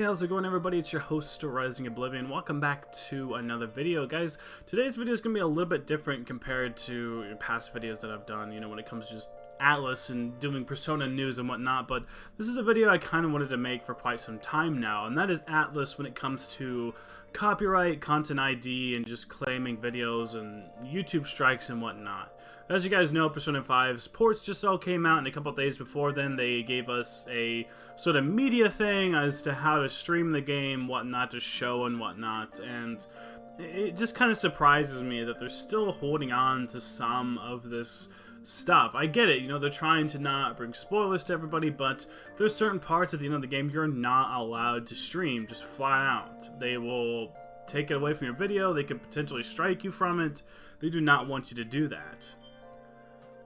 Hey, how's it going, everybody? It's your host, Rising Oblivion. Welcome back to another video. Guys, today's video is going to be a little bit different compared to past videos that I've done, when it comes to just Atlus and doing Persona news and whatnot, but this is a video I kind of wanted to make for quite some time now, and that is Atlus when it comes to copyright, content ID, and just claiming videos and YouTube strikes and whatnot. As you guys know, Persona 5's ports just all came out, and a couple days before then they gave us a sort of media thing as to how to stream the game, what not to show and whatnot, and it just kind of surprises me that they're still holding on to some of this stuff. I get it, they're trying to not bring spoilers to everybody, but there's certain parts at the end of the game you're not allowed to stream, just flat out. They will take it away from your video, they could potentially strike you from it. They do not want you to do that.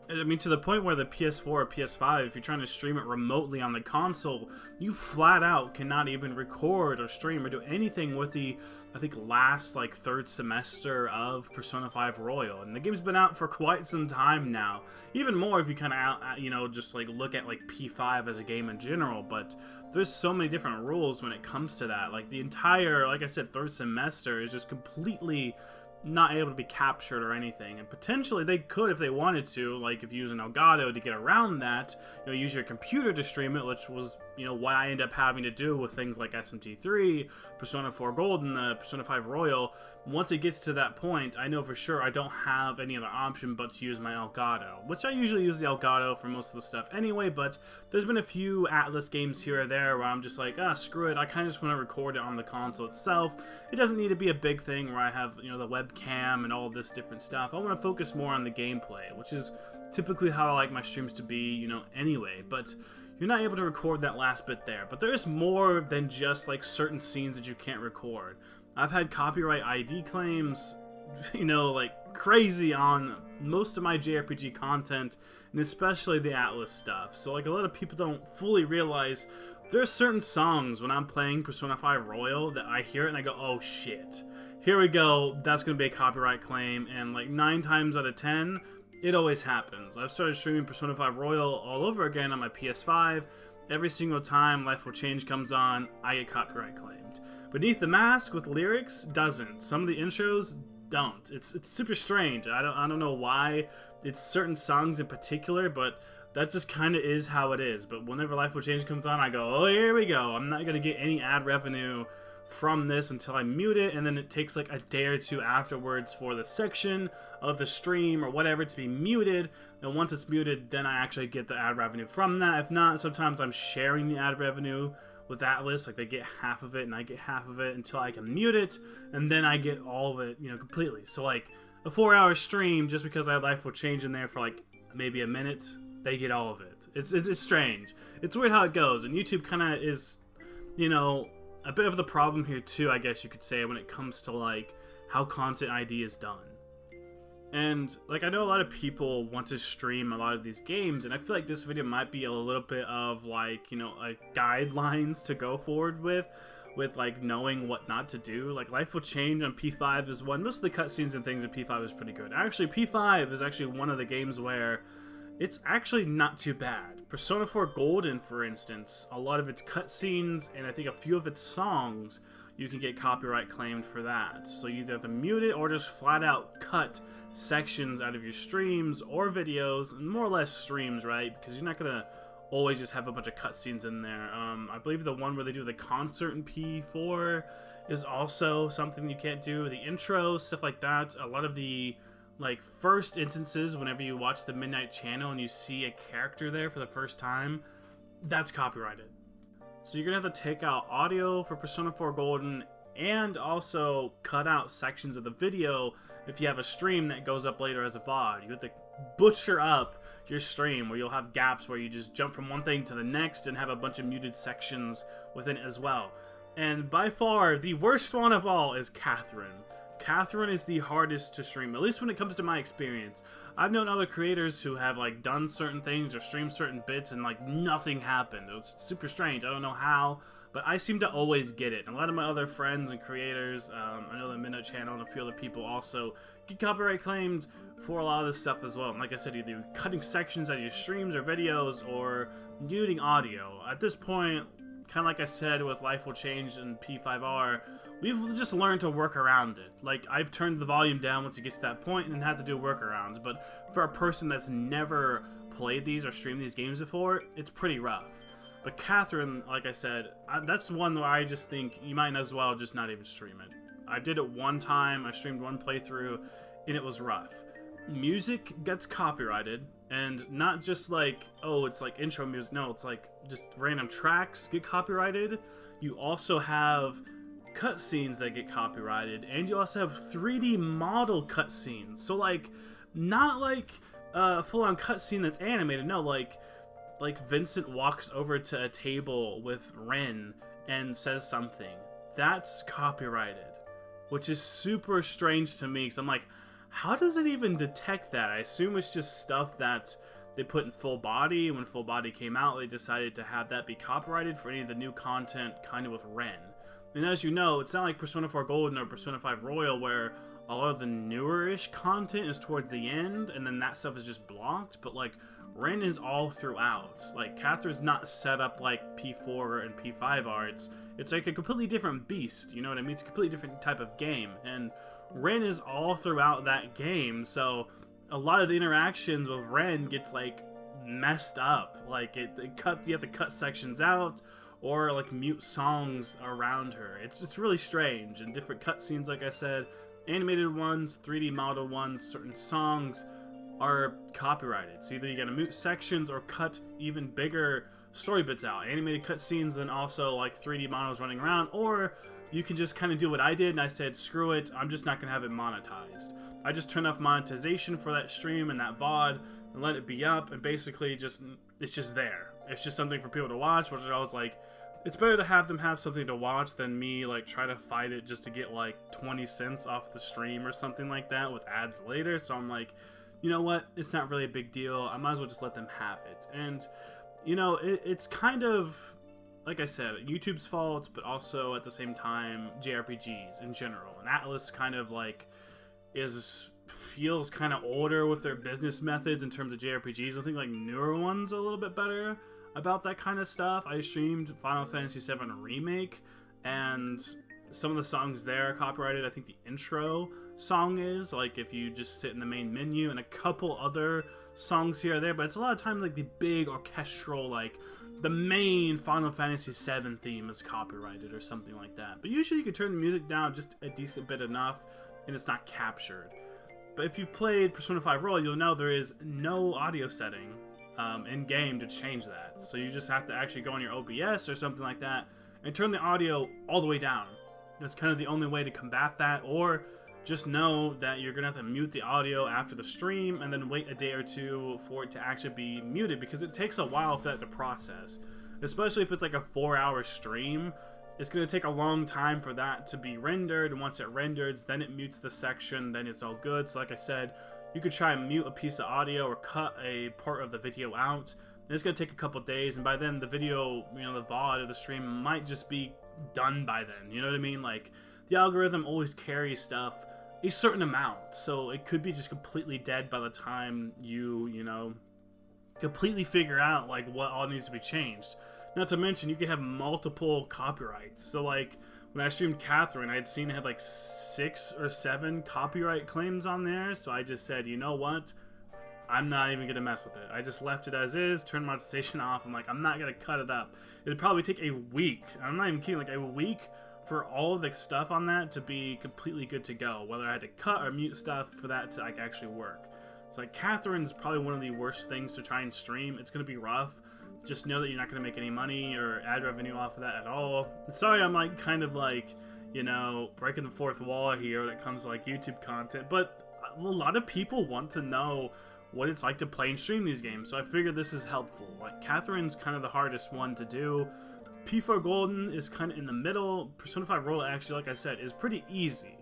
I mean, to the point where the PS4 or PS5, if you're trying to stream it remotely on the console, you flat out cannot even record or stream or do anything with the, I think, last, third semester of Persona 5 Royal. And the game's been out for quite some time now. Even more if you kind of, just, look at, P5 as a game in general. But there's so many different rules when it comes to that. The entire, like I said, third semester is just completely not able to be captured or anything, and potentially they could if they wanted to, if you use an Elgato to get around that, use your computer to stream it, which was what I end up having to do with things like SMT3, Persona 4 Gold, and Persona 5 Royal. Once it gets to that point, I know for sure I don't have any other option but to use my Elgato, which I usually use the Elgato for most of the stuff anyway, but there's been a few Atlus games here or there where I'm just like, screw it, I kind of just want to record it on the console itself. It doesn't need to be a big thing where I have, the webcam and all this different stuff. I want to focus more on the gameplay, which is typically how I like my streams to be, anyway, but you're not able to record that last bit there. But there's more than just certain scenes that you can't record. I've had copyright ID claims, crazy on most of my JRPG content, and especially the Atlus stuff. So a lot of people don't fully realize there's certain songs when I'm playing Persona 5 Royal that I hear it and I go, oh shit, here we go, that's going to be a copyright claim, and 9 times out of 10, it always happens. I've started streaming Persona 5 Royal all over again on my PS5. Every single time Life Will Change comes on, I get copyright claimed. Beneath the Mask with lyrics doesn't. Some of the intros don't. It's super strange. I don't know why it's certain songs in particular, but that just kind of is how it is. But whenever Life Will Change comes on, I go, oh, here we go. I'm not going to get any ad revenue from this until I mute it, and then it takes a day or two afterwards for the section of the stream or whatever to be muted, and once it's muted, then I actually get the ad revenue from that. If not, sometimes I'm sharing the ad revenue with Atlus, they get half of it and I get half of it until I can mute it, and then I get all of it, completely. So a 4-hour stream, just because I had Life Will Change in there for maybe a minute, they get all of it. It's strange. It's weird how it goes, and YouTube kind of is, a bit of the problem here too, I guess you could say, when it comes to how content ID is done. And I know a lot of people want to stream a lot of these games, and I feel like this video might be a little bit of guidelines to go forward with knowing what not to do. Life Will Change on P5 is one. Most of the cutscenes and things in P5 is pretty good. Actually, P5 is actually one of the games where it's actually not too bad. Persona 4 Golden, for instance, a lot of its cutscenes and I think a few of its songs, you can get copyright claimed for that. So you either have to mute it or just flat out cut sections out of your streams or videos, and more or less streams, right? Because you're not going to always just have a bunch of cutscenes in there. I believe the one where they do the concert in P4 is also something you can't do. The intro, stuff like that. A lot of the first instances, whenever you watch the Midnight Channel and you see a character there for the first time, that's copyrighted. So you're gonna have to take out audio for Persona 4 Golden and also cut out sections of the video if you have a stream that goes up later as a VOD. You have to butcher up your stream where you'll have gaps where you just jump from one thing to the next and have a bunch of muted sections within it as well. And by far, the worst one of all is Catherine. Catherine is the hardest to stream, at least when it comes to my experience. I've known other creators who have done certain things or streamed certain bits and nothing happened. It was super strange. I don't know how, but I seem to always get it. And a lot of my other friends and creators, I know the Midnight Channel and a few other people also get copyright claimed for a lot of this stuff as well. And like I said, either cutting sections out of your streams or videos or muting audio. At this point, kind of like I said with Life Will Change and P5R, we've just learned to work around it. Like, I've turned the volume down once it gets to that point and had to do workarounds, but for a person that's never played these or streamed these games before, it's pretty rough. But Catherine, like I said, that's one where I just think you might as well just not even stream it. I did it one time, I streamed one playthrough, and it was rough. Music gets copyrighted, and not just like, oh, it's like intro music, no, it's like just random tracks get copyrighted. You also have cutscenes that get copyrighted, and you also have 3D model cutscenes. So like, not like a full-on cutscene that's animated, no, like Vincent walks over to a table with Ren and says something. That's copyrighted, which is super strange to me, because I'm like, how does it even detect that? I assume it's just stuff that they put in Full Body. When Full Body came out, they decided to have that be copyrighted for any of the new content, kind of with Ren. And as you know, it's not like Persona 4 Golden or Persona 5 Royal, where a lot of the newer-ish content is towards the end, and then that stuff is just blocked, but like, Ren is all throughout. Like, Catherine's not set up like P4 and P5 are. It's like a completely different beast, you know what I mean? It's a completely different type of game, and Ren is all throughout that game, so a lot of the interactions with Ren gets like messed up. Like, you have to cut sections out, or like mute songs around her. It's really strange, and different cutscenes, like I said, animated ones, 3D model ones, certain songs are copyrighted. So either you gotta mute sections or cut even bigger story bits out, animated cutscenes, and also like 3D models running around, or you can just kind of do what I did, and I said, screw it, I'm just not gonna have it monetized. I just turned off monetization for that stream and that VOD and let it be up, and basically it's just there. It's just something for people to watch, which I was like, it's better to have them have something to watch than me like try to fight it just to get like 20 cents off the stream or something like that with ads later. So I'm like, you know what, it's not really a big deal, I might as well just let them have it. And you know, it's kind of, like I said, YouTube's fault, but also at the same time JRPGs in general. And ATLUS kind of like feels kind of older with their business methods in terms of JRPGs. I think like newer ones are a little bit better about that kind of stuff. I streamed Final Fantasy VII Remake, and some of the songs there are copyrighted. I think the intro song is, like, if you just sit in the main menu, and a couple other songs here or there, but it's a lot of times like the big orchestral, like the main Final Fantasy VII theme is copyrighted or something like that. But usually you can turn the music down just a decent bit enough and it's not captured. But if you've played Persona 5 Royal, you'll know there is no audio setting in-game to change that. So you just have to actually go on your OBS or something like that and turn the audio all the way down. That's kind of the only way to combat that, or just know that you're gonna have to mute the audio after the stream and then wait a day or two for it to actually be muted, because it takes a while for that to process. Especially if it's like a 4-hour stream, it's gonna take a long time for that to be rendered, and once it renders, then it mutes the section, then it's all good. So like I said, you could try and mute a piece of audio or cut a part of the video out. It's gonna take a couple days, and by then the video, you know, the VOD of the stream might just be done by then, you know what I mean? Like, the algorithm always carries stuff a certain amount, so it could be just completely dead by the time you know, completely figure out like what all needs to be changed. Not to mention, you could have multiple copyrights. So like, when I streamed Catherine, I had seen it had like 6 or 7 copyright claims on there, so I just said, you know what, I'm not even gonna mess with it. I just left it as is, turned monetization off. I'm like, I'm not gonna cut it up. It'd probably take a week, I'm not even kidding, like a week for all of the stuff on that to be completely good to go, whether I had to cut or mute stuff for that to like actually work. So like, Catherine's probably one of the worst things to try and stream. It's gonna be rough. Just know that you're not gonna make any money or ad revenue off of that at all. Sorry, I'm like kind of like, you know, breaking the fourth wall here when it comes to like YouTube content, but a lot of people want to know what it's like to play and stream these games, so I figured this is helpful. Like, Catherine's kind of the hardest one to do. P4 Golden is kind of in the middle. Persona 5 Royal, actually, like I said, is pretty easy.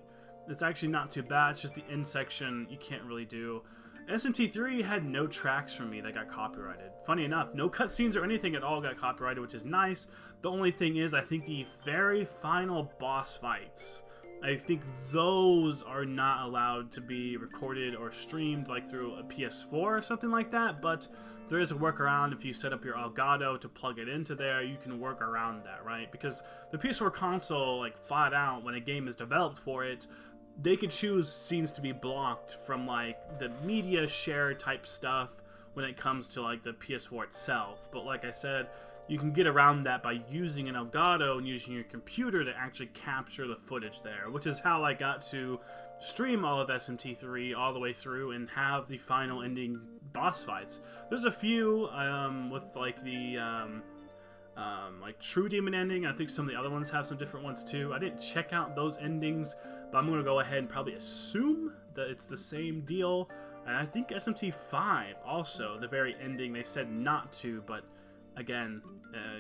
It's actually not too bad. It's just the end section you can't really do. SMT3 had no tracks from me that got copyrighted. Funny enough, no cutscenes or anything at all got copyrighted, which is nice. The only thing is, I think the very final boss fights I think those are not allowed to be recorded or streamed like through a PS4 or something like that, but there is a workaround. If you set up your Elgato to plug it into there, you can work around that, right? Because the PS4 console, like, flat out, when a game is developed for it, they could choose scenes to be blocked from, like, the media share type stuff when it comes to, like, the PS4 itself. But like I said, you can get around that by using an Elgato and using your computer to actually capture the footage there, which is how I got to stream all of SMT3 all the way through and have the final ending boss fights. There's a few with like the like True Demon ending. I think some of the other ones have some different ones too. I didn't check out those endings, but I'm gonna go ahead and probably assume that it's the same deal. And I think SMT5 also, the very ending, they said not to, but again,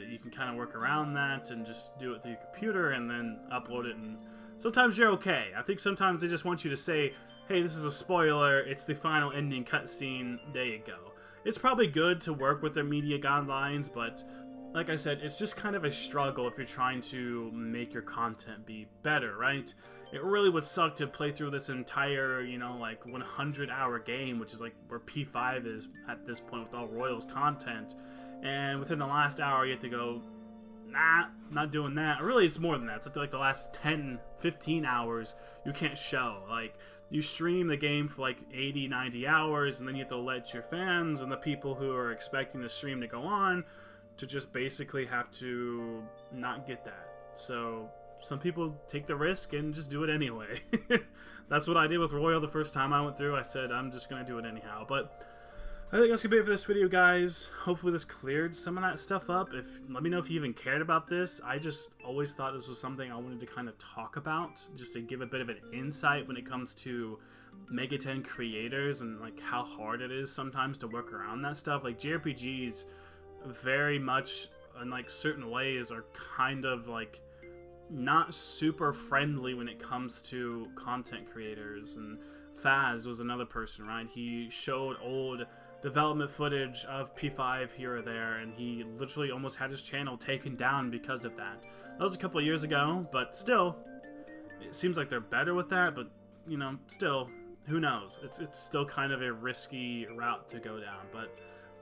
you can kind of work around that and just do it through your computer and then upload it, and sometimes you're okay. I think sometimes they just want you to say, hey, this is a spoiler, it's the final ending cutscene, there you go. It's probably good to work with their media guidelines, but like I said, it's just kind of a struggle if you're trying to make your content be better, right? It really would suck to play through this entire, you know, like 100-hour game, which is like where P5 is at this point with all Royals content, and within the last hour you have to go, nah, not doing that. Really, it's more than that. It's like the last 10, 15 hours you can't show. Like, you stream the game for like 80, 90 hours, and then you have to let your fans and the people who are expecting the stream to go on to just basically have to not get that. So some people take the risk and just do it anyway. That's what I did with Royal the first time I went through. I said, I'm just going to do it anyhow. But I think that's going to be it for this video, guys. Hopefully this cleared some of that stuff up. Let me know if you even cared about this. I just always thought this was something I wanted to kind of talk about, just to give a bit of an insight when it comes to Megaten creators and like how hard it is sometimes to work around that stuff. Like JRPGs very much in like certain ways are kind of like not super friendly when it comes to content creators. And Faz was another person, right? He showed old development footage of P5 here or there, and he literally almost had his channel taken down because of that. That was a couple of years ago, but still, it seems like they're better with that, but, you know, still, who knows? It's still kind of a risky route to go down, but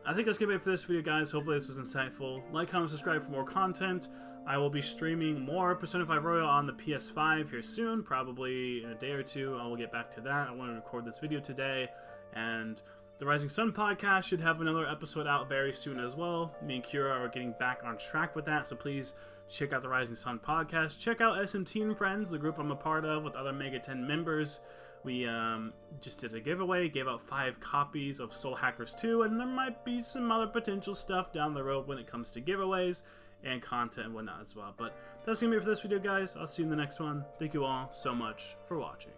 I think that's going to be it for this video, guys. Hopefully this was insightful. Like, comment, subscribe for more content. I will be streaming more Persona 5 Royal on the PS5 here soon, probably in a day or two. I will get back to that. I want to record this video today, and the Rising Sun podcast should have another episode out very soon as well. Me and Kira are getting back on track with that, so please check out the Rising Sun podcast. Check out SMT Friends, the group I'm a part of with other Megaten members. We just did a giveaway, gave out 5 copies of Soul Hackers 2, and there might be some other potential stuff down the road when it comes to giveaways and content and whatnot as well. But that's going to be it for this video, guys. I'll see you in the next one. Thank you all so much for watching.